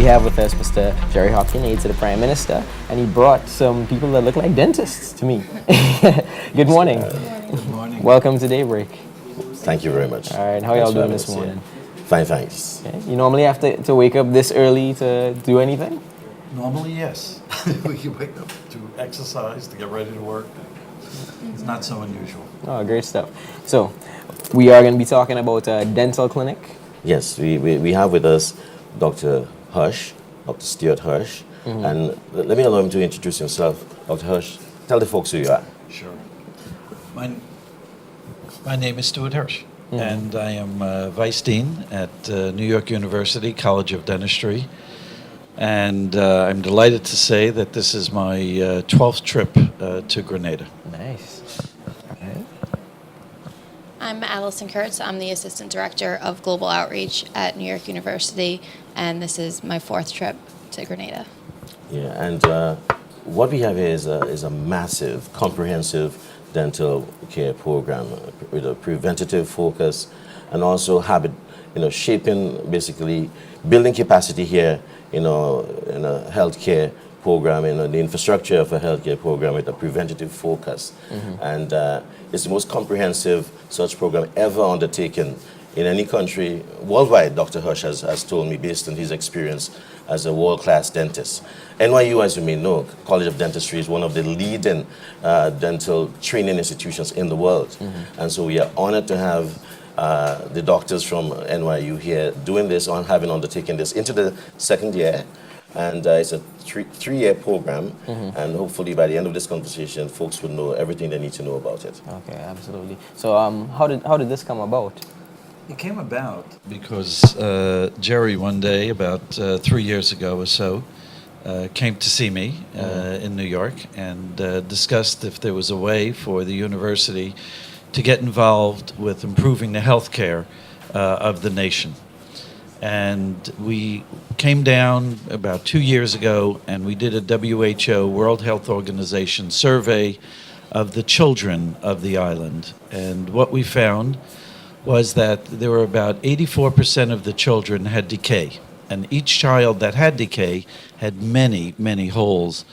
have with us Mr. Jerry Hopkins, aide to the Prime Minister, and he brought some people that look like dentists to me. Good morning. Good morning. Welcome to Daybreak. Thank you very much. All right, how y'all doing this morning? Fine, thanks. Okay. You normally have to wake up this early to do anything? Normally, yes. We wake up to exercise, to get ready to work. It's not so unusual. Oh, great stuff. So, we are going to be talking about a dental clinic. Yes, we have with us Dr. Hush, Dr. Stuart Hush. And let me allow him to introduce himself. Dr. Hush, tell the folks who you are. Sure. My name is Stuart Hirsch, and I am Vice Dean at New York University College of Dentistry. And I'm delighted to say that this is my 12th trip to Grenada. Nice. Okay. I'm Allison Kurtz. I'm the Assistant Director of Global Outreach at New York University, and this is my 4th trip to Grenada. Yeah, and what we have here is a massive, comprehensive dental care program with a preventative focus and also habit, shaping, basically building capacity here, in a healthcare program, the infrastructure of a healthcare program with a preventative focus. And it's the most comprehensive such program ever undertaken in any country worldwide, Dr. Hush has told me, based on his experience as a world-class dentist. NYU, as you may know, College of Dentistry, is one of the leading dental training institutions in the world. And so we are honored to have the doctors from NYU here doing this, having undertaken this into the 2nd year. And it's a three-year program, and hopefully by the end of this conversation, folks will know everything they need to know about it. Okay, absolutely. So how did this come about? It came about because Jerry one day, about 3 years ago or so, came to see me in New York and discussed if there was a way for the university to get involved with improving the health care of the nation. And we came down about 2 years ago and we did a WHO, World Health Organization, survey of the children of the island. And what we found was that there were about 84% of the children had decay. And each child that had decay had many, many holes.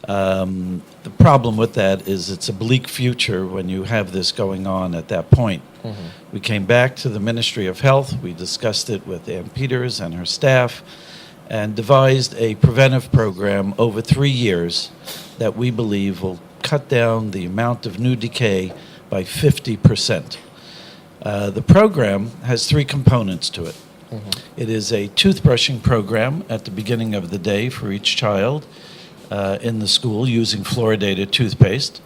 The problem with that is it's a bleak future when you have this going on at that point. We came back to the Ministry of Health. We discussed it with Ann Peters and her staff and devised a preventive program over 3 years that we believe will cut down the amount of new decay by 50%. The program has 3 components to it. It is a toothbrushing program at the beginning of the day for each child in the school using fluoridated toothpaste.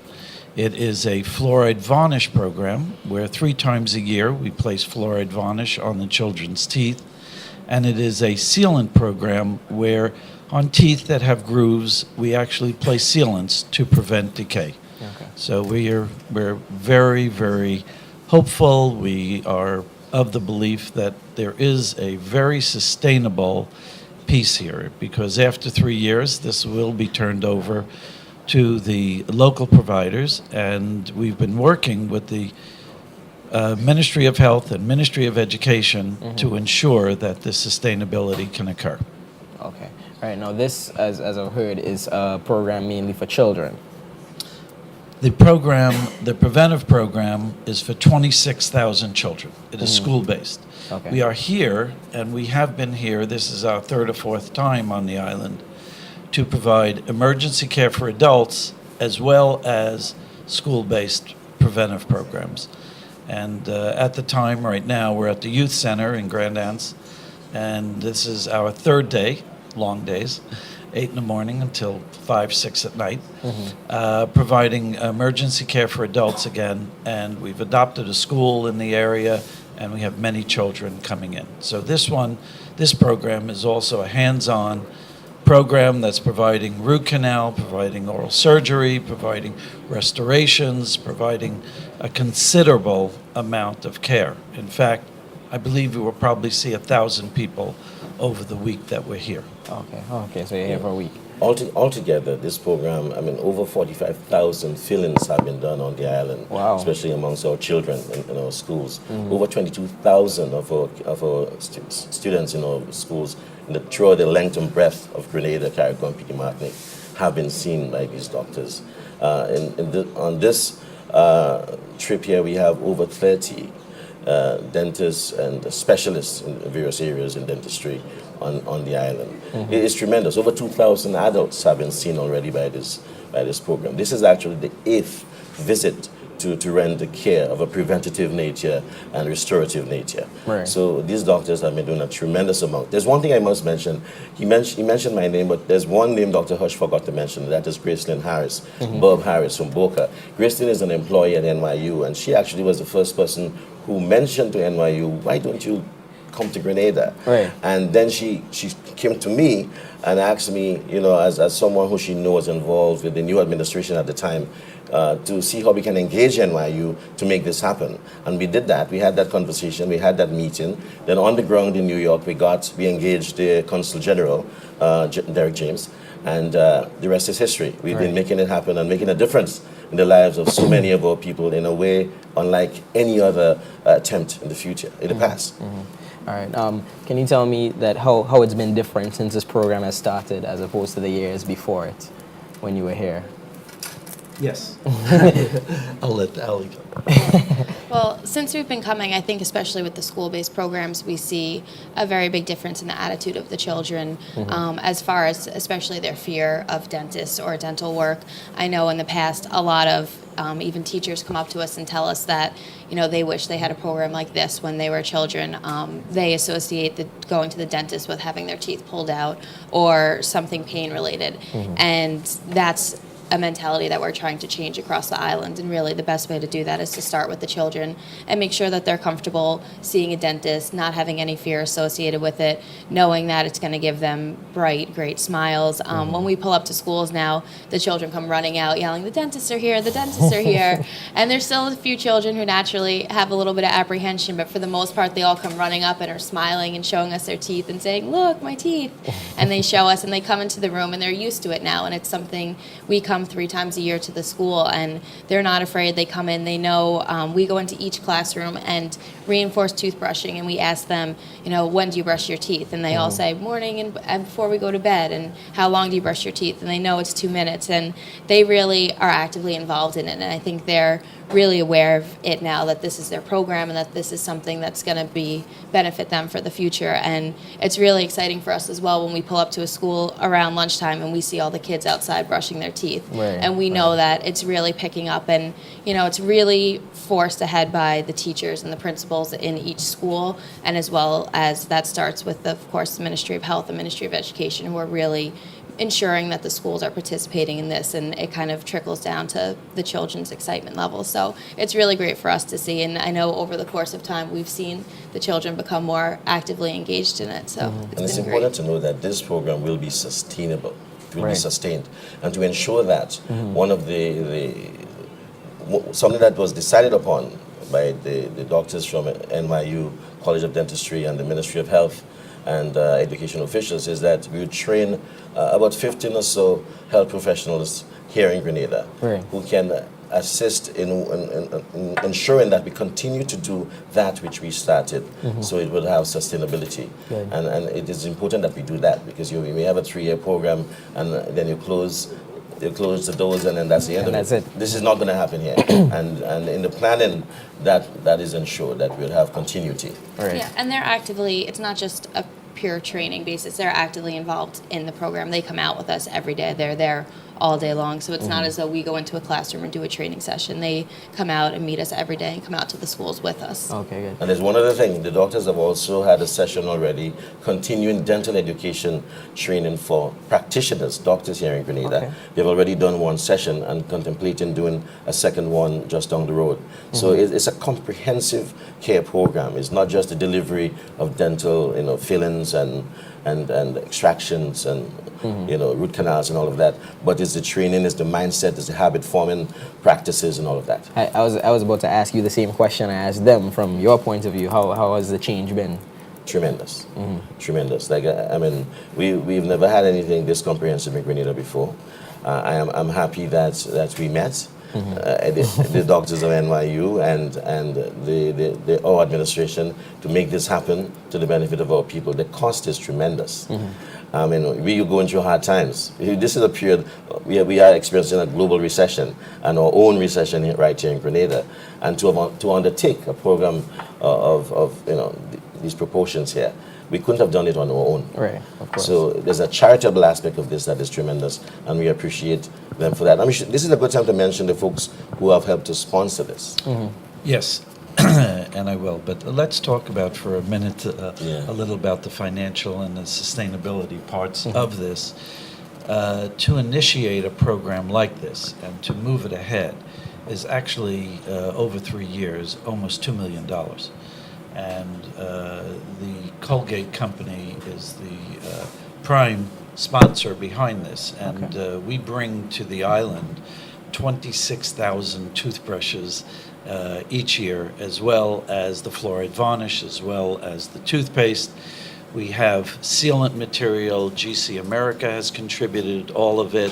It is a fluoride varnish program where 3 times a year we place fluoride varnish on the children's teeth. And it is a sealant program where on teeth that have grooves, we actually place sealants to prevent decay. Okay. So we're very, very hopeful. We are of the belief that there is a very sustainable piece here, because after 3 years, this will be turned over to the local providers, and we've been working with the Ministry of Health and Ministry of Education to ensure that this sustainability can occur. Okay. All right. Now this, as I've heard, is a program mainly for children. The program, the preventive program, is for 26,000 children. It is school-based. Okay. We are here, and we have been here, this is our 3rd or 4th time on the island, to provide emergency care for adults as well as school-based preventive programs. And at the time, right now, we're at the Youth Center in Grand Anse, and this is our 3rd day, long days, 8 in the morning until 5, 6 at night, providing emergency care for adults again. And we've adopted a school in the area, and we have many children coming in. So this program is also a hands-on program that's providing root canal, providing oral surgery, providing restorations, providing a considerable amount of care. In fact, I believe we will probably see 1,000 people over the week that we're here. Okay. Okay. So you're here for a week. Altogether, this program, I mean, over 45,000 fillings have been done on the island, Wow. especially amongst our children in our schools. Over 22,000 of our students in our schools throughout the length and breadth of Grenada, Carriacou, and Martinique have been seen by these doctors. On this trip here, we have over 30 dentists and specialists in various areas in dentistry on the island. It is tremendous. Over 2,000 adults have been seen already by this program. This is actually the 8th visit to render care of a preventative nature and restorative nature. Right. So these doctors have been doing a tremendous amount. There's one thing I must mention. He mentioned my name, but there's one name Dr. Hush forgot to mention. That is Gracelyn Harris, Bob Harris from Boca. Gracelyn is an employee at NYU, and she actually was the first person who mentioned to NYU, why don't you come to Grenada? Right. And then she came to me and asked me, as someone who she knows involved with the new administration at the time, to see how we can engage NYU to make this happen. And we did that. We had that conversation. We had that meeting. Then on the ground in New York, we engaged the Consul General, Derek James, and the rest is history. We've been making it happen and making a difference in the lives of so many of our people in a way unlike any other attempt in the past. All right. Can you tell me that how it's been different since this program has started as opposed to the years before it when you were here? Yes. I'll let Ali go. Well, since we've been coming, I think especially with the school-based programs, we see a very big difference in the attitude of the children as far as especially their fear of dentists or dental work. I know in the past a lot of even teachers come up to us and tell us that they wish they had a program like this when they were children. They associate going to the dentist with having their teeth pulled out or something pain-related, and that's a mentality that we're trying to change across the island, and really the best way to do that is to start with the children and make sure that they're comfortable seeing a dentist, not having any fear associated with it, knowing that it's going to give them bright, great smiles. When we pull up to schools now, the children come running out yelling, "The dentists are here, the dentists are here," and there's still a few children who naturally have a little bit of apprehension, but for the most part they all come running up and are smiling and showing us their teeth and saying, "Look, my teeth," and they show us and they come into the room and they're used to it now, and it's something we come 3 times a year to the school, and they're not afraid. They come in, they know. We go into each classroom and reinforce toothbrushing, and we ask them, when do you brush your teeth? And they all say morning and before we go to bed. And how long do you brush your teeth? And they know it's 2 minutes, and they really are actively involved in it. And I think they're really aware of it now, that this is their program and that this is something that's going to benefit them for the future. And it's really exciting for us as well when we pull up to a school around lunchtime and we see all the kids outside brushing their teeth. Right, and we know that it's really picking up, and it's really forced ahead by the teachers and the principals in each school, and as well as that starts with, of course, the Ministry of Health and Ministry of Education, who are really ensuring that the schools are participating in this, and it kind of trickles down to the children's excitement level. So it's really great for us to see, and I know over the course of time we've seen the children become more actively engaged in it. So it's important to know that this program will be sustainable. It will be sustained, and to ensure that one of something that was decided upon by the doctors from NYU College of Dentistry and the Ministry of Health and education officials is that we would train about 15 or so health professionals here in Grenada who can assist in ensuring that we continue to do that which we started, so it will have sustainability. And it is important that we do that, because you may have a 3-year program and then you close the doors and then that's the end of it. This is not going to happen here. and in the planning, that is ensured that we'll have continuity. Yeah, and they're actively, it's not just a pure training basis, they're actively involved in the program. They come out with us every day. They're there all day long, so it's not as though we go into a classroom and do a training session. They come out and meet us every day and come out to the schools with us. Okay, good. And there's one other thing. The doctors have also had a session already, continuing dental education training for practitioners, doctors here in Grenada. Okay. They've already done one session and contemplating doing a second one just down the road. So it's a comprehensive care program. It's not just the delivery of dental, fillings and extractions and root canals and all of that, but it's the training, it's the mindset, it's the habit forming practices and all of that. I was about to ask you the same question I asked them. From your point of view, how has the change been tremendous, tremendous. Like I mean, we've never had anything this comprehensive in Grenada before. I'm happy that we met. The doctors of NYU and our administration to make this happen to the benefit of our people. The cost is tremendous. I mean, we are going through hard times. This is a period we are experiencing a global recession and our own recession right here in Grenada, and to undertake a program of these proportions here, we couldn't have done it on our own. Right, of course. So there's a charitable aspect of this that is tremendous, and we appreciate them for that. I mean, this is a good time to mention the folks who have helped to sponsor this. Yes, and I will. But let's talk about for a minute a little about the financial and the sustainability parts of this. To initiate a program like this and to move it ahead is actually over 3 years, almost $2 million. And the Colgate company is the prime sponsor behind this. And we bring to the island 26,000 toothbrushes each year, as well as the fluoride varnish, as well as the toothpaste. We have sealant material. GC America has contributed all of it.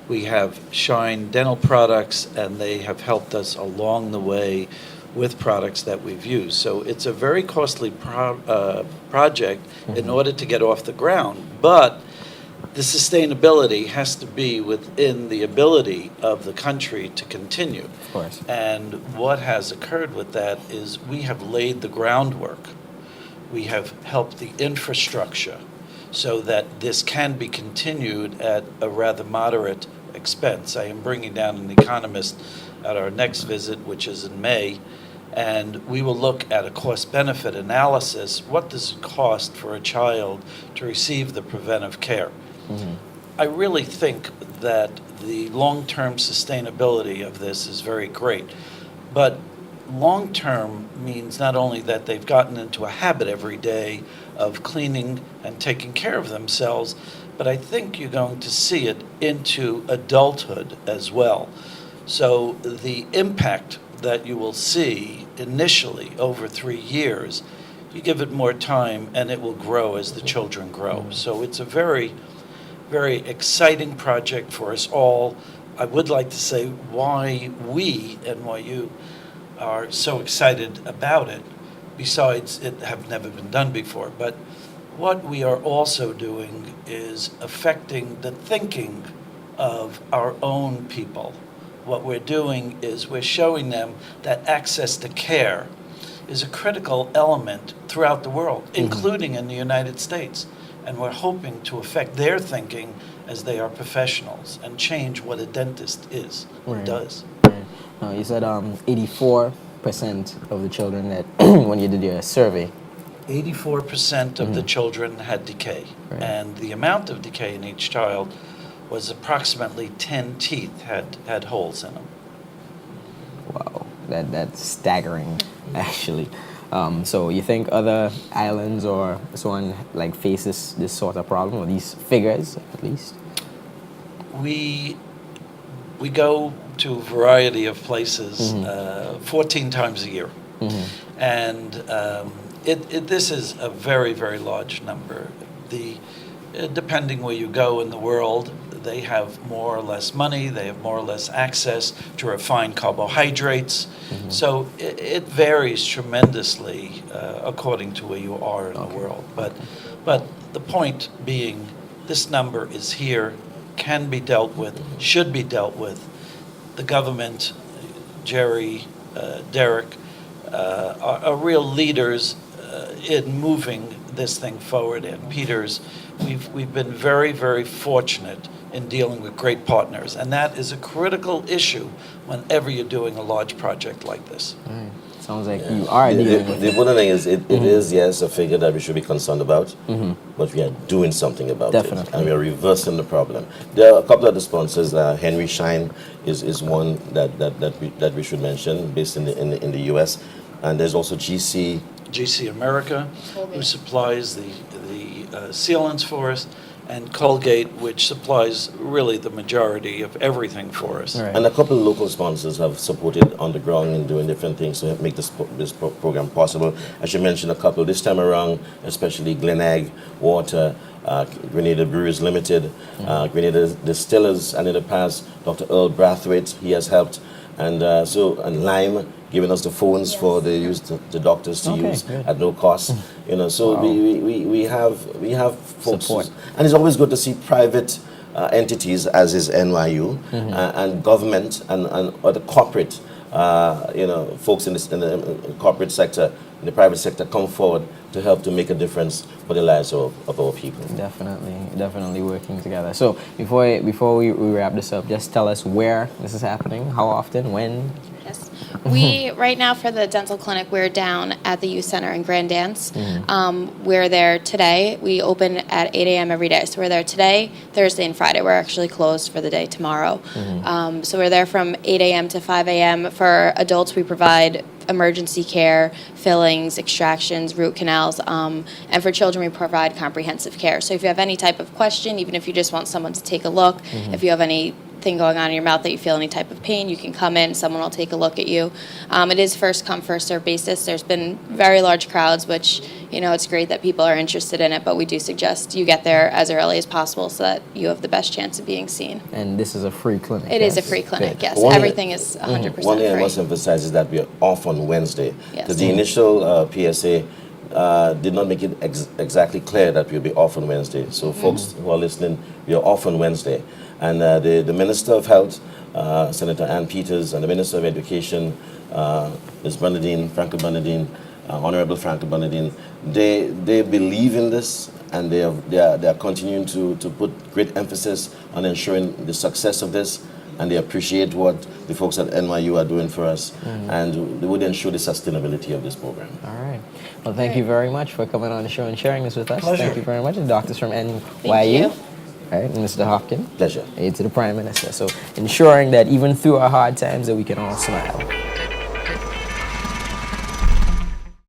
We have Shine Dental Products, and they have helped us along the way with products that we've used. So it's a very costly project in order to get off the ground, but the sustainability has to be within the ability of the country to continue. Of course. And what has occurred with that is we have laid the groundwork. We have helped the infrastructure so that this can be continued at a rather moderate expense. I am bringing down an economist at our next visit, which is in May, and we will look at a cost-benefit analysis. What does it cost for a child to receive the preventive care? I really think that the long-term sustainability of this is very great, but long-term means not only that they've gotten into a habit every day of cleaning and taking care of themselves, but I think you're going to see it into adulthood as well. So the impact that you will see initially over 3 years, you give it more time and it will grow as the children grow. So it's a very, very exciting project for us all. I would like to say why we, NYU, are so excited about it, besides it have never been done before. But what we are also doing is affecting the thinking of our own people. What we're doing is we're showing them that access to care is a critical element throughout the world, including in the United States. And we're hoping to affect their thinking as they are professionals and change what a dentist is and does. Right. You said 84% of the children that, when you did your survey, 84% of the children had decay. Right. And the amount of decay in each child was approximately 10 teeth had holes in them. wow, that's staggering, actually. So you think other islands or so on like faces this sort of problem, or these figures at least? We go to a variety of places 14 times a year. And this is a very, very large number. Depending where you go in the world, they have more or less money, they have more or less access to refined carbohydrates. So it varies tremendously according to where you are in the world. But the point being, this number is here, can be dealt with, should be dealt with. The government, Jerry, Derek, are real leaders in moving this thing forward. And Peters, we've been very, very fortunate in dealing with great partners, and that is a critical issue whenever you're doing a large project like this. Right. Sounds like you are dealing with The important thing is it is, yes, a figure that we should be concerned about, but we are doing something about Definitely. it, and we are reversing the problem. There are a couple of the sponsors. Henry Schein is one that we should mention, based in the U.S., and there's also GC America, who supplies the sealants for us, and Colgate, which supplies really the majority of everything for us. Right. And a couple of local sponsors have supported on the ground in doing different things to help make this program possible. As you mentioned, a couple this time around, especially Glenegg Water, Grenada Brewers Limited, Grenada Distillers, and in the past, Dr. Earl Brathwaite, he has helped, and and Lime giving us the phones for the doctors to Okay, use good. at no cost. You know, so Wow. we have folks, Support. and it's always good to see private entities, as is NYU, and government and other corporate, folks in the corporate sector, in the private sector, come forward to help to make a difference for the lives of our people. Definitely working together. So before we wrap this up, just tell us where this is happening, how often, when. Yes. We, right now for the dental clinic, we're down at the youth center in Grand Dance. We're there today. We open at 8 a.m. every day. So we're there today, Thursday, and Friday. We're actually closed for the day tomorrow. So we're there from 8 a.m. to 5 a.m. For adults, we provide emergency care, fillings, extractions, root canals, and for children, we provide comprehensive care. So if you have any type of question, even if you just want someone to take a look, if you have anything going on in your mouth that you feel any type of pain, you can come in, someone will take a look at you. It is first come, first serve basis. There's been very large crowds, which, it's great that people are interested in it, but we do suggest you get there as early as possible so that you have the best chance of being seen. And this is a free clinic. It is a yes? free clinic, Good. yes. One thing- Everything is 100% One thing I free. must emphasize is that we are off on Wednesday. Yes. Because the initial PSA did not make it exactly clear that we'll be off on Wednesday. So folks who are listening, we are off on Wednesday. And the Minister of Health, Senator Ann Peters, and the Minister of Education, Ms. Franklin Bernadine, Honorable Franklin Bernadine, they believe in this, and they are continuing to put great emphasis on ensuring the success of this, and they appreciate what the folks at NYU are doing for us, and they would ensure the sustainability of this program. All right. Well, thank you very much for coming on the show and sharing this with us. Pleasure. Thank you very much. The doctors from NYU. Thank you. All right, and Mr. Hopkins, Pleasure. aide to the Prime Minister. So ensuring that even through our hard times that we can all smile.